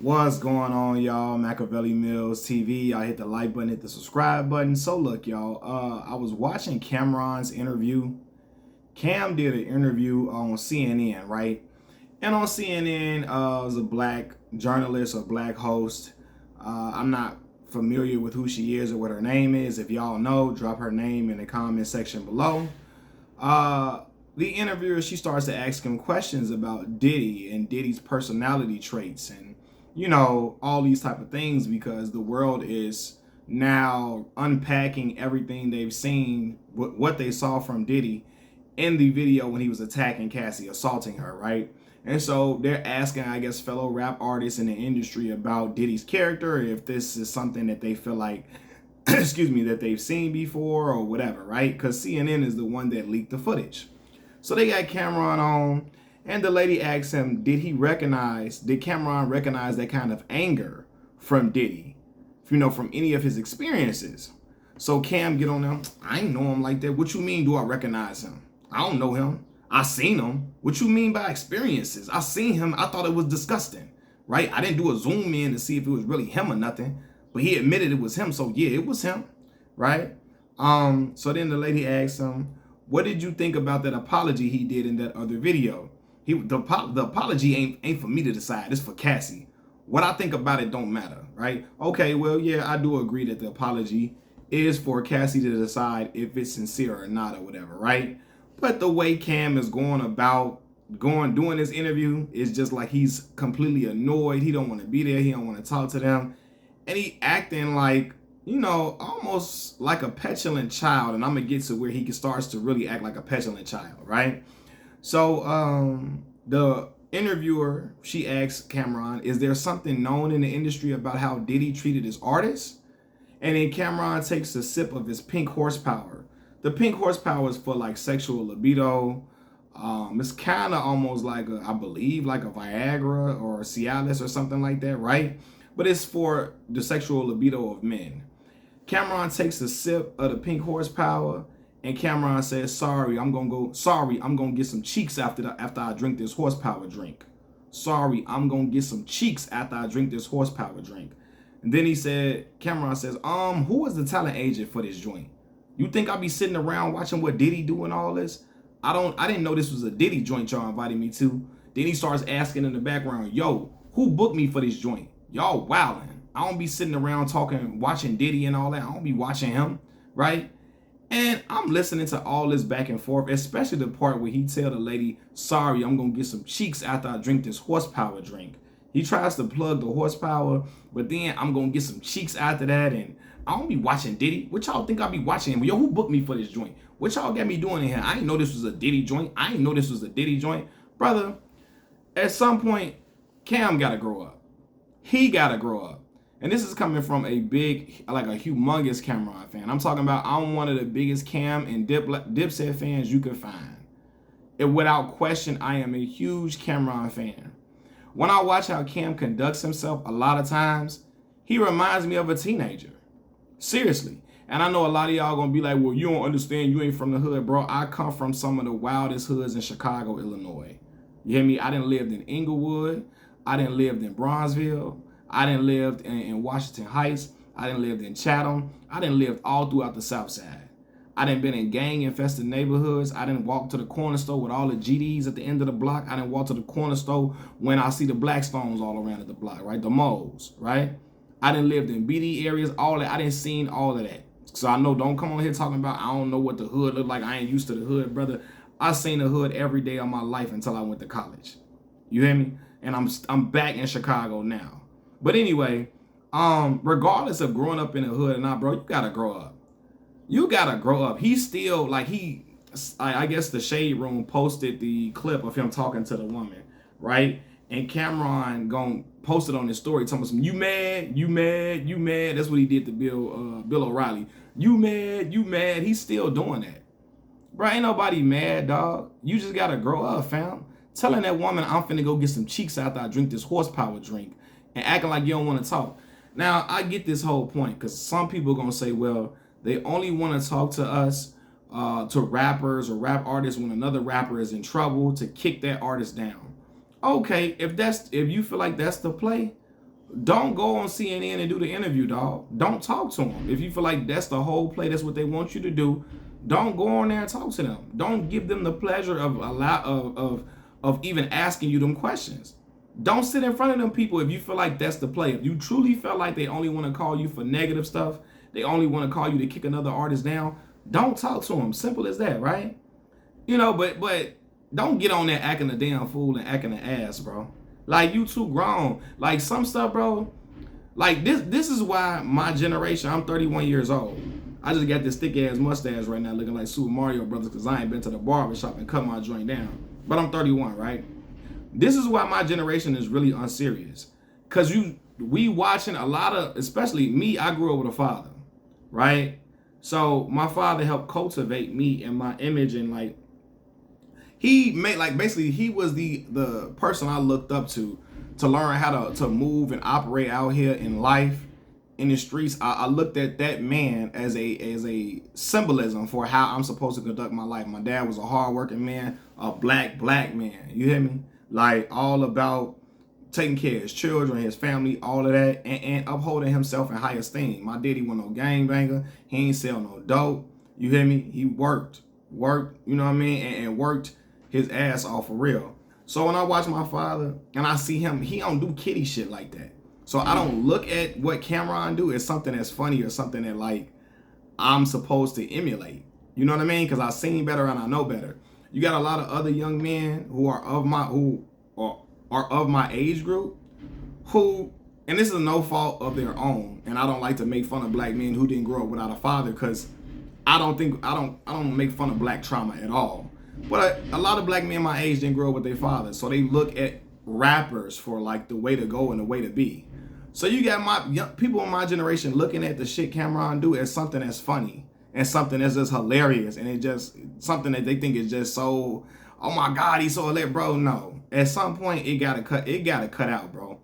What's going on, y'all? Machiavelli Mills TV. Y'all hit the like button, hit the subscribe button. So look, y'all, I was watching Cameron's interview. Cam did an interview on CNN, right? And on CNN, was a black journalist or black host. I'm not familiar with who she is or what her name is. If y'all know, drop her name in the comment section below. The interviewer, she starts to ask him questions about Diddy and Diddy's personality traits and all these type of things, because the world is now unpacking everything they've seen, what they saw from Diddy in the video when he was attacking Cassie, assaulting her, right? And so they're asking, I guess, fellow rap artists in the industry about Diddy's character, if this is something that they feel like, excuse me, that they've seen before or whatever, right? Because CNN is the one that leaked the footage. So they got Cameron on, and the lady asked him, did Cameron recognize that kind of anger from Diddy, from any of his experiences? So Cam get on them, I ain't know him like that. What you mean, do I recognize him? I don't know him. I seen him. What you mean by experiences? I seen him. I thought it was disgusting, right? I didn't do a zoom in to see if it was really him or nothing, but he admitted it was him. So yeah, it was him, right? So then the lady asked him, what did you think about that apology he did in that other video? The apology ain't for me to decide. It's for Cassie. What I think about it don't matter, right? Okay, well, yeah, I do agree that the apology is for Cassie to decide if it's sincere or not or whatever, right? But the way Cam is going about doing this interview is just like he's completely annoyed. He don't want to be there. He don't want to talk to them. And he acting like, almost like a petulant child. And I'm going to get to where he starts to really act like a petulant child, right? So the interviewer, she asks Cameron, is there something known in the industry about how Diddy treated his artists? And then Cameron takes a sip of his pink horsepower. The pink horsepower is for like sexual libido. It's kind of almost like, I believe, like a Viagra or a Cialis or something like that, right? But it's for the sexual libido of men. Cameron takes a sip of the pink horsepower, and Cameron says, sorry, I'm gonna get some cheeks after I drink this horsepower drink. Sorry, I'm gonna get some cheeks after I drink this horsepower drink. And then Cameron says, who is the talent agent for this joint? You think I'll be sitting around watching what Diddy doing all this? I didn't know this was a Diddy joint y'all invited me to. Then he starts asking in the background, yo, who booked me for this joint? Y'all wildin'. I don't be sitting around watching Diddy and all that. I don't be watching him, right? And I'm listening to all this back and forth, especially the part where he tell the lady, sorry, I'm going to get some cheeks after I drink this horsepower drink. He tries to plug the horsepower, but then I'm going to get some cheeks after that. And I don't be watching Diddy. What y'all think I be watching? Yo, who booked me for this joint? What y'all got me doing in here? I didn't know this was a Diddy joint. Brother, at some point, Cam got to grow up. He got to grow up. And this is coming from a humongous Cameron fan. I'm talking about, I'm one of the biggest Cam and Dipset fans you could find. And without question, I am a huge Cameron fan. When I watch how Cam conducts himself, a lot of times, he reminds me of a teenager. Seriously. And I know a lot of y'all gonna be like, well, you don't understand, you ain't from the hood, bro. I come from some of the wildest hoods in Chicago, Illinois. You hear me? I done lived in Inglewood. I done lived in Bronzeville. I done lived in Washington Heights. I done lived in Chatham. I done lived all throughout the South Side. I done been in gang-infested neighborhoods. I done walked to the corner store with all the GDs at the end of the block. I done walked to the corner store when I see the Blackstones all around at the block, right? The malls, right? I done lived in BD areas, all that. I done seen all of that. So I know, don't come on here talking about, I don't know what the hood look like. I ain't used to the hood, brother. I seen the hood every day of my life until I went to college. You hear me? And I'm back in Chicago now. But anyway, regardless of growing up in the hood or not, bro, you gotta grow up. You gotta grow up. He's still I guess the Shade Room posted the clip of him talking to the woman, right? And Cameron gon' post it on his story, talking about you mad, you mad, you mad. That's what he did to Bill O'Reilly. You mad. He's still doing that. Bro, ain't nobody mad, dog. You just gotta grow up, fam. Telling that woman I'm finna go get some cheeks after I drink this horsepower drink and acting like you don't want to talk. Now, I get this whole point because some people are going to say, well, they only want to talk to us, to rappers or rap artists when another rapper is in trouble to kick that artist down. Okay, if you feel like that's the play, Don't go on CNN and do the interview, dog. Don't talk to them. If you feel like that's the whole play, that's what they want you to do, don't go on there and talk to them. Don't give them the pleasure of even asking you them questions. Don't sit in front of them people if you feel like that's the play. If you truly feel like they only want to call you for negative stuff, they only want to call you to kick another artist down, don't talk to them. Simple as that, right? But don't get on there acting a damn fool and acting an ass, bro. Like, you too grown. Like, some stuff, bro. Like, this is why my generation, I'm 31 years old. I just got this thick ass mustache right now looking like Super Mario Brothers because I ain't been to the barbershop and cut my joint down. But I'm 31, right? This is why my generation is really unserious. Because we watching a lot of, especially me, I grew up with a father, right? So my father helped cultivate me and my image, and like, he made, like, basically he was the person I looked up to learn how to move and operate out here in life, in the streets. I looked at that man as a symbolism for how I'm supposed to conduct my life. My dad was a hardworking man, a black man. You hear me? Like, all about taking care of his children, his family, all of that, and upholding himself in high esteem. My daddy wasn't no gangbanger. He ain't sell no dope. You hear me? He worked, you know what I mean? And worked his ass off for real. So when I watch my father and I see him, he don't do kiddie shit like that. So I don't look at what Cameron do as something that's funny or something that, like, I'm supposed to emulate. You know what I mean? Because I've seen better and I know better. You got a lot of other young men who are of my age group who, and this is no fault of their own, and I don't like to make fun of black men who didn't grow up without a father, because I don't make fun of black trauma at all. But a lot of black men my age didn't grow up with their fathers, so they look at rappers for, like, the way to go and the way to be. So you got my young people in my generation looking at the shit Cameron do as something that's funny and something that's just hilarious, and it just something that they think is just so, oh my God, he's so lit, bro. No, at some point it gotta cut out, bro.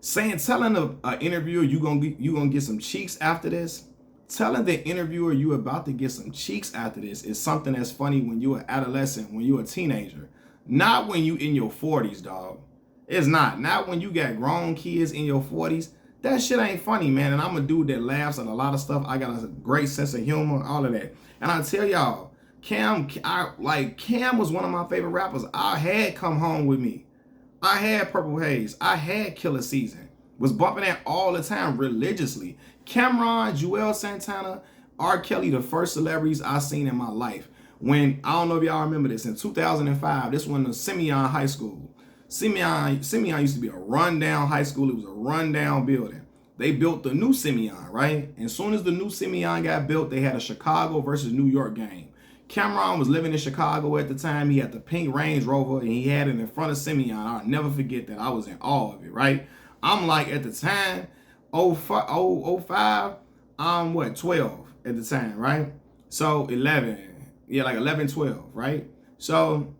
Telling an interviewer you gonna get some cheeks after this. Telling the interviewer you about to get some cheeks after this is something that's funny when you're an adolescent, when you're a teenager. Not when you in your 40s, dog. It's not. Not when you got grown kids in your 40s. That shit ain't funny, man. And I'm a dude that laughs at a lot of stuff. I got a great sense of humor, all of that. And I tell y'all, Cam was one of my favorite rappers. I had Come Home With Me. I had Purple Haze. I had Killer Season. Was bumping that all the time religiously. Cameron, Juelz Santana, R. Kelly, the first celebrities I seen in my life. When, I don't know if y'all remember this, in 2005, this one was Simeon High School. Simeon used to be a rundown high school. It was a rundown building. They built the new Simeon, right? And as soon as the new Simeon got built, they had a Chicago versus New York game. Cameron was living in Chicago at the time. He had the pink Range Rover, and he had it in front of Simeon. I'll never forget that. I was in awe of it, right? I'm like, at the time, 05, I'm what, 12 at the time, right? So 11, yeah, like 11, 12, right? So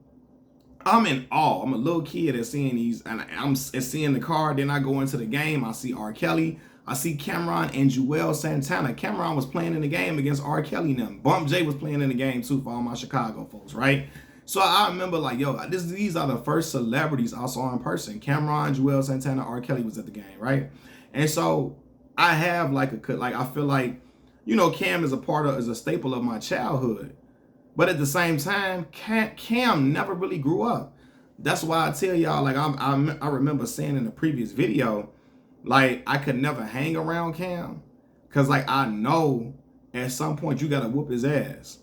I'm in awe. I'm a little kid at seeing these, and I'm seeing the car. Then I go into the game. I see R. Kelly. I see Cameron and Juelz Santana. Cameron was playing in the game against R. Kelly and them. Bump J was playing in the game too for all my Chicago folks, right? So I remember, like, yo, these are the first celebrities I saw in person. Cameron, Juelz Santana, R. Kelly was at the game, right? And so I have I feel like, you know, Cam is a staple of my childhood. But at the same time, Cam never really grew up. That's why I tell y'all, like, I remember saying in the previous video, like, I could never hang around Cam. Because, like, I know at some point you got to whoop his ass.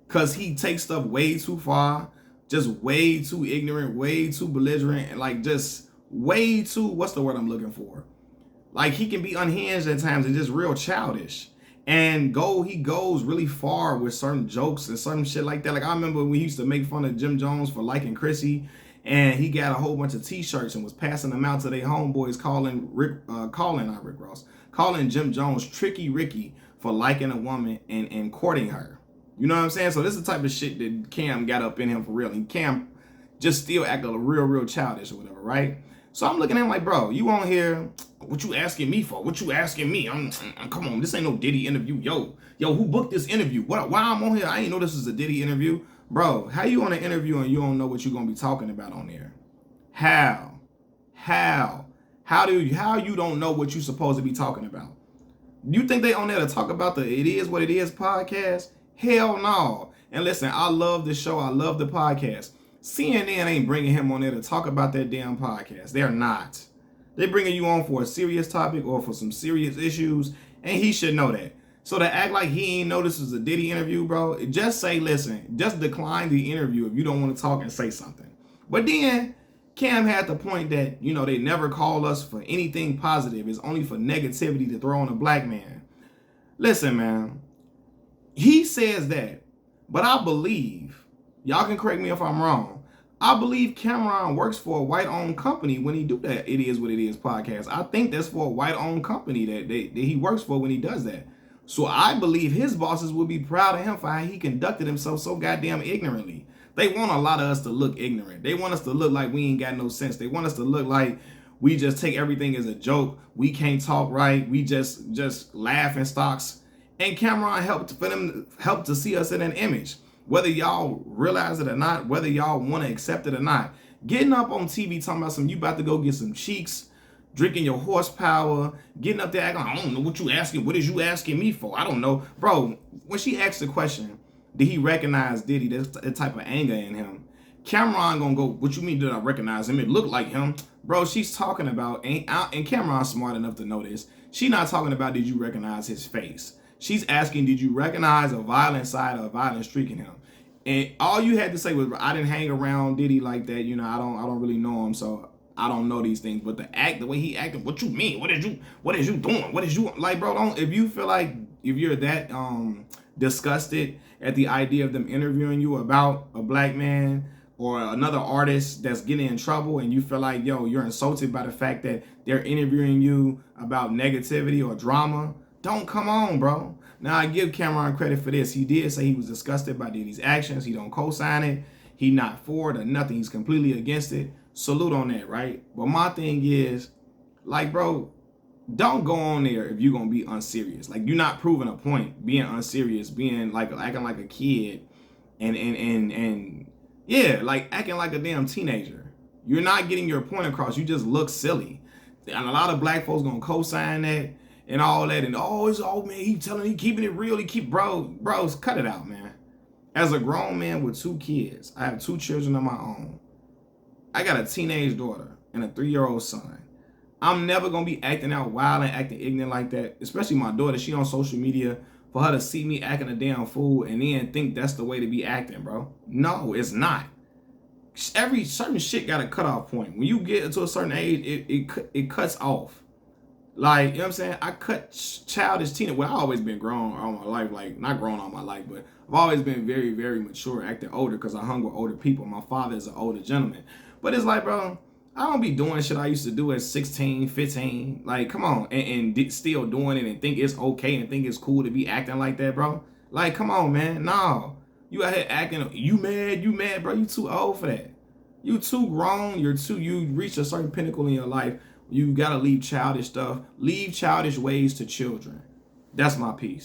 Because he takes stuff way too far, just way too ignorant, way too belligerent, and, like, just way too, what's the word I'm looking for? Like, he can be unhinged at times and just real childish. And he goes really far with certain jokes and certain shit like that. Like, I remember we used to make fun of Jim Jones for liking Chrissy, and he got a whole bunch of t-shirts and was passing them out to their homeboys, calling Jim Jones Tricky Ricky for liking a woman and courting her. You know what I'm saying? So this is the type of shit that Cam got up in him for real. And Cam just still acting real childish or whatever, right? So I'm looking at him like, bro, you on here, what you asking me for? What you asking me? Come on, this ain't no Diddy interview. Yo, who booked this interview? Why I'm on here? I ain't know this was a Diddy interview. Bro, how you on an interview and you don't know what you're going to be talking about on there? How? How you don't know what you're supposed to be talking about? You think they on there to talk about the It Is What It Is podcast? Hell no. And listen, I love the show. I love the podcast. CNN ain't bringing him on there to talk about that damn podcast. They're not. They're bringing you on for a serious topic or for some serious issues, and he should know that. So to act like he ain't know this was a Diddy interview, bro, just say, listen, just decline the interview if you don't want to talk and say something. But then Cam had the point that, they never call us for anything positive. It's only for negativity to throw on a black man. Listen, man, he says that, but I believe, y'all can correct me if I'm wrong, I believe Cameron works for a white-owned company when he do that It Is What It Is podcast. I think that's for a white-owned company that he works for when he does that. So I believe his bosses will be proud of him for how he conducted himself so goddamn ignorantly. They want a lot of us to look ignorant. They want us to look like we ain't got no sense. They want us to look like we just take everything as a joke. We can't talk right. We just laughing stocks. And Cameron helped to see us in an image. Whether y'all realize it or not, whether y'all want to accept it or not. Getting up on TV talking about you about to go get some cheeks, drinking your horsepower, getting up there acting, I don't know what you asking. What is you asking me for? I don't know. Bro, when she asked the question, did he recognize Diddy? There's that type of anger in him. Cameron gonna go, what you mean did I recognize him? It looked like him. Bro, she's talking about, and Cameron's smart enough to know this. She's not talking about did you recognize his face. She's asking, did you recognize a violent side or a violent streak in him? And all you had to say was, I didn't hang around Diddy like that. I don't really know him, so I don't know these things. But the way he acted, what you mean? What is you doing? What is you like, bro? If you feel like if you're that disgusted at the idea of them interviewing you about a black man or another artist that's getting in trouble, and you feel like, you're insulted by the fact that they're interviewing you about negativity or drama, don't come on, bro. Now, I give Cameron credit for this. He did say he was disgusted by Diddy's actions. He don't co-sign it. He not for it or nothing. He's completely against it. Salute on that, right? But my thing is, like, bro, don't go on there if you're going to be unserious. Like, you're not proving a point being unserious, being like acting like a kid and yeah, like acting like a damn teenager. You're not getting your point across. You just look silly. And a lot of black folks going to co-sign that and all that. And man, he keeping it real. Bros, cut it out, man. As a grown man with 2 kids, I have 2 children of my own. I got a teenage daughter and a 3-year-old son. I'm never going to be acting out wild and acting ignorant like that, especially my daughter. She on social media. For her to see me acting a damn fool and then think that's the way to be acting, bro. No, it's not. Every certain shit got a cutoff point. When you get to a certain age, it cuts off. Like, you know what I'm saying? I cut childish teenage. Well, I've always been grown all my life. Like, not grown all my life, but I've always been very, very mature, acting older because I hung with older people. My father is an older gentleman. But it's like, bro, I don't be doing shit I used to do at 16, 15. Like, come on. And still doing it and think it's okay and think it's cool to be acting like that, bro. Like, come on, man. No. You out here acting, you mad, bro. You too old for that. You too grown. You reached a certain pinnacle in your life. You got to leave childish stuff. Leave childish ways to children. That's my piece.